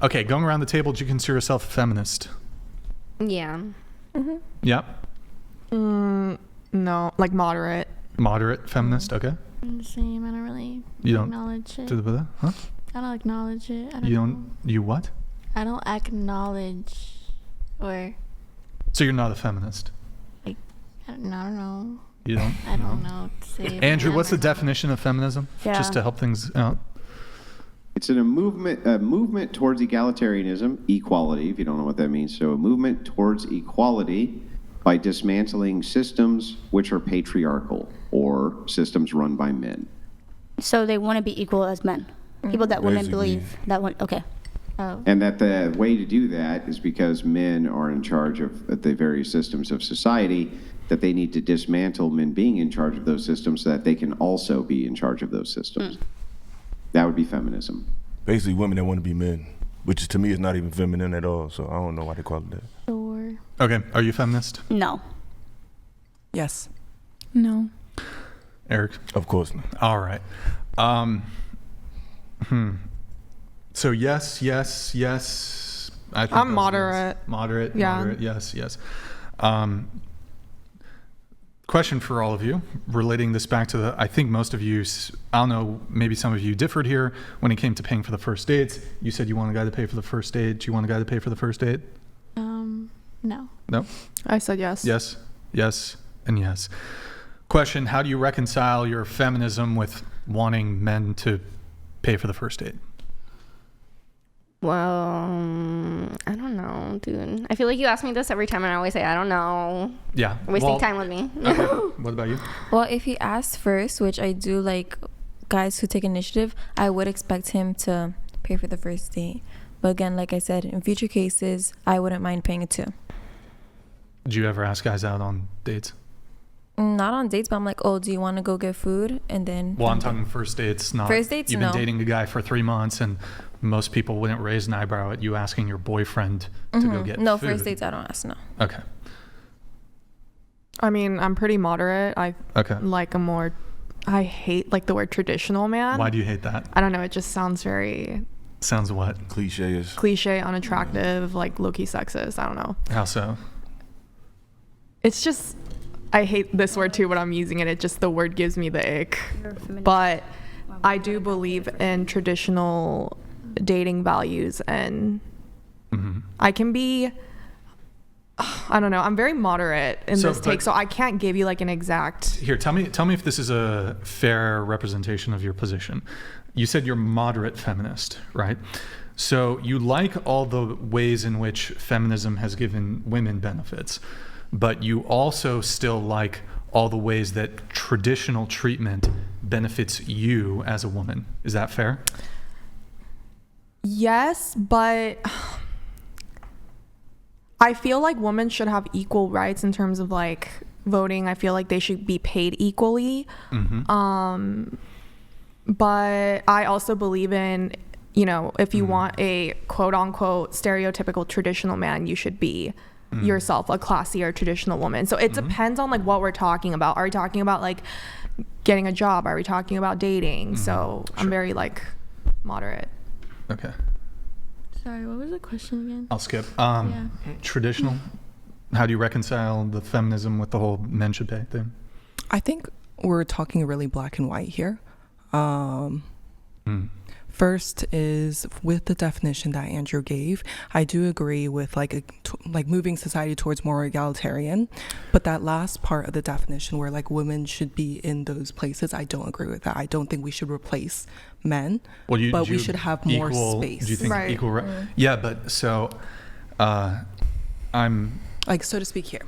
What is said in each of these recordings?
Okay, going around the table, do you consider yourself a feminist? Yeah. Mm-hmm. Yeah. No, like moderate. Moderate feminist. Okay. I'm the same. I don't really You don't acknowledge it. Huh? I don't acknowledge it. I don't You know. don't. You what? I don't acknowledge or So you're not a feminist. I don't know. You don't. I don't know what to say. if Andrew, I what's the am or not. definition of feminism? Yeah. Just to help things out. It's a movement towards egalitarianism, equality, if you don't know what that means. So a movement towards equality by dismantling systems which are patriarchal or systems run by men. So they want to be equal as men. People that women Basically. believe that one. Okay. Oh. And that the way to do that is because men are in charge of the various systems of society, that they need to dismantle men being in charge of those systems so that they can also be in charge of those systems. That would be feminism. Basically, women that want to be men, which is, to me is not even feminine at all. So I don't know why they call it that. Sure. Okay. Are you feminist, No. Yes. No. Eric? Of course not. All right. So yes. I think I'm those moderate. yes. Moderate. Yeah. Moderate. Yes. Question for all of you, relating this back to I think most of you, I don't know, maybe some of you differed here when it came to paying for the first dates. You said you want a guy to pay for the first date. Do you want a guy to pay for the first date? No. No? I said yes. Yes, and yes. Question, how do you reconcile your feminism with wanting men to pay for the first date? Well, I don't know, dude. I feel like you ask me this every time and I always say, I don't know. Yeah. Wasting time with me. Okay. What about you? Well, if he asks first, which I do like guys who take initiative, I would expect him to pay for the first date. But again, like I said, in future cases, I wouldn't mind paying it too. Do you ever ask guys out on dates? Not on dates, but I'm like, oh, do you want to go get food? And then... Well, I'm talking first dates, not... First dates, You've been no. dating a guy for 3 months and most people wouldn't raise an eyebrow at you asking your boyfriend to go get No, food. first dates, I don't ask, no. Okay. I mean, I'm pretty moderate. I Okay. like a more... I hate like the word traditional man. Why do you hate that? I don't know. It just sounds very Sounds what? Cliche-ish. cliche, unattractive, like low-key sexist. I don't know. How so? It's just... I hate this word too, but I'm using it. It just, the word gives me the ick. But I do believe in traditional dating values, and I can be, I don't know, I'm very moderate in this take, so I can't give you like an exact... Here, tell me if this is a fair representation of your position. You said you're moderate feminist, right? So you like all the ways in which feminism has given women benefits, but you also still like all the ways that traditional treatment benefits you as a woman. Is that fair? Yes, but I feel like women should have equal rights in terms of like voting. I feel like they should be paid equally. But I also believe in, you know, if you want a quote unquote stereotypical traditional man, you should be yourself a classier traditional woman. So it depends on like what we're talking about. Are we talking about like getting a job? Are we talking about dating? So I'm very like moderate. Okay. Sorry, what was the question again? I'll skip. Yeah. Traditional. How do you reconcile the feminism with the whole men should pay thing? I think we're talking really black and white here. First is with the definition that Andrew gave. I do agree with like moving society towards more egalitarian, but that last part of the definition where like women should be in those places, I don't agree with that. I don't think we should replace men, but we should have more space. Do you think equal? Yeah, but so I'm like, so to speak here.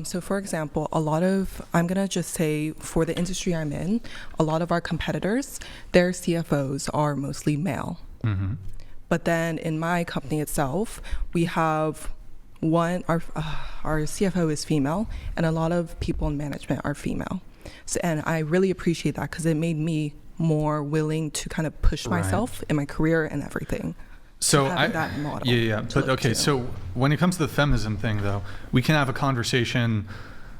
So for example, I'm going to just say for the industry I'm in, a lot of our competitors, their CFOs are mostly male. But then in my company itself, we have our CFO is female and a lot of people in management are female. So, and I really appreciate that because it made me more willing to kind of push myself in my career and everything. So that model. But okay, so when it comes to the feminism thing, though, we can have a conversation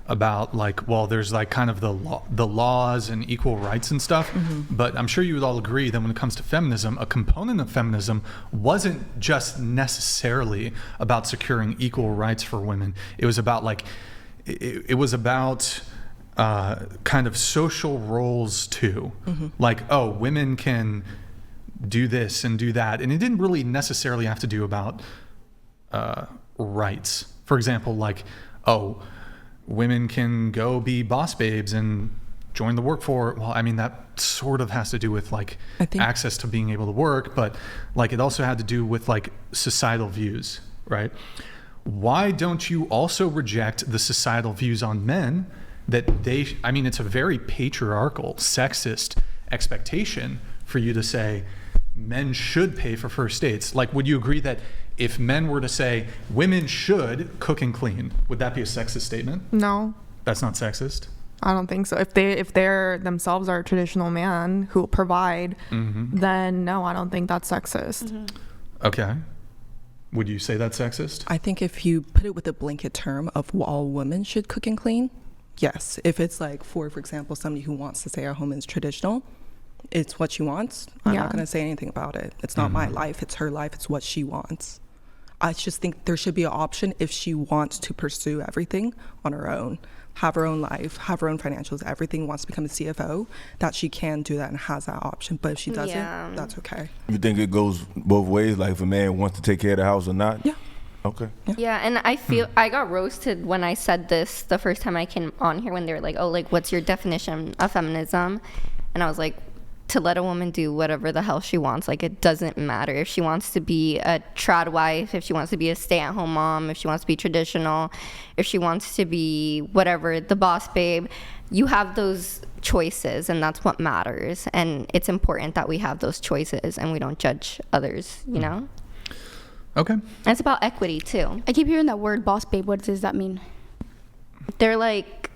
about like, well, there's like kind of the laws and equal rights and stuff. But I'm sure you would all agree that when it comes to feminism, a component of feminism wasn't just necessarily about securing equal rights for women. It was about like, it was about kind of social roles too. Like, oh, women can do this and do that. And it didn't really necessarily have to do about rights. For example, like, oh, women can go be boss babes and join the workforce. Well, I mean, that sort of has to do with like access to being able to work, but like it also had to do with like societal views, right? Why don't you also reject the societal views on men that I mean, it's a very patriarchal, sexist expectation for you to say men should pay for first dates. Like, would you agree that if men were to say women should cook and clean, would that be a sexist statement? No. That's not sexist? I don't think so. If they're themselves are a traditional man who provide, then no, I don't think that's sexist. Okay. Would you say that's sexist? I think if you put it with a blanket term of all women should cook and clean, yes. If it's like, for example, somebody who wants to stay at home is traditional, it's what she wants. I'm not going to say anything about it. It's not my life. It's her life. It's what she wants. I just think there should be an option if she wants to pursue everything on her own, have her own life, have her own financials, everything, wants to become a CFO, that she can do that and has that option. But if she doesn't, that's okay. You think it goes both ways? Like if a man wants to take care of the house or not? Yeah. Okay. Yeah, and I feel I got roasted when I said this the first time I came on here when they were like, oh, like, what's your definition of feminism? And I was like, to let a woman do whatever the hell she wants. Like, it doesn't matter if she wants to be a trad wife, if she wants to be a stay-at-home mom, if she wants to be traditional, if she wants to be whatever, the boss babe. You have those choices, and that's what matters. And it's important that we have those choices and we don't judge others, you know? Okay. And it's about equity, too. I keep hearing that word boss babe. What does that mean? They're like,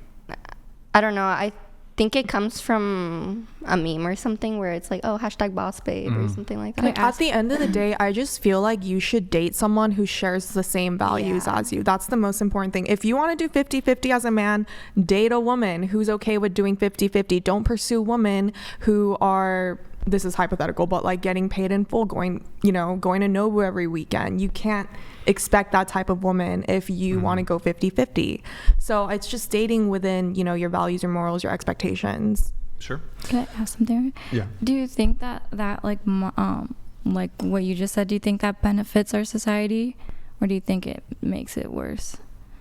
I don't know, I think it comes from a meme or something where it's like, oh, hashtag boss babe or something like that. Like, at the end of the day, I just feel like you should date someone who shares the same values as you. That's the most important thing. If you want to do 50-50 as a man, date a woman who's okay with doing 50-50. Don't pursue women who are, this is hypothetical, but like getting paid in full, going to Nobu every weekend. You can't expect that type of woman if you want to go 50-50. So it's just dating within, your values, your morals, your expectations. Sure. Can I ask something? Yeah. Do you think that like what you just said, do you think that benefits our society, or do you think it makes it worse?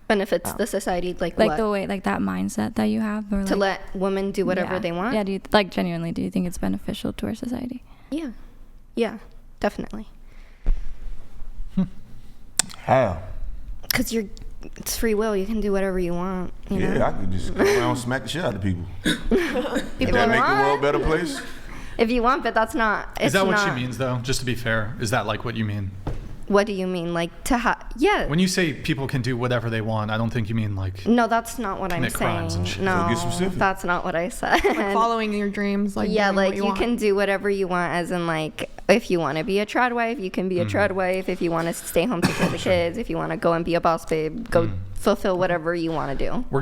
Benefits the society, like what? Like the way, like that mindset that you have, or to let women do whatever they want? Yeah, genuinely, do you think it's beneficial to our society? Yeah, definitely. How? Because it's free will. You can do whatever you want. You know? I could just go around and smack the shit out of people. Does that make the world a better place? If you want, but that's not. Is that what she means, though? Just to be fair, is that like what you mean? What do you mean? Like to yeah. When you say people can do whatever they want, I don't think you mean like. No, that's not what I'm saying. No, get specific. That's not what I said. Like following your dreams, like yeah, like you can do whatever you want, as in like if you want to be a trad wife, you can be a trad wife. If you want to stay home to care the kids, if you want to go and be a boss babe, go fulfill whatever you want to do.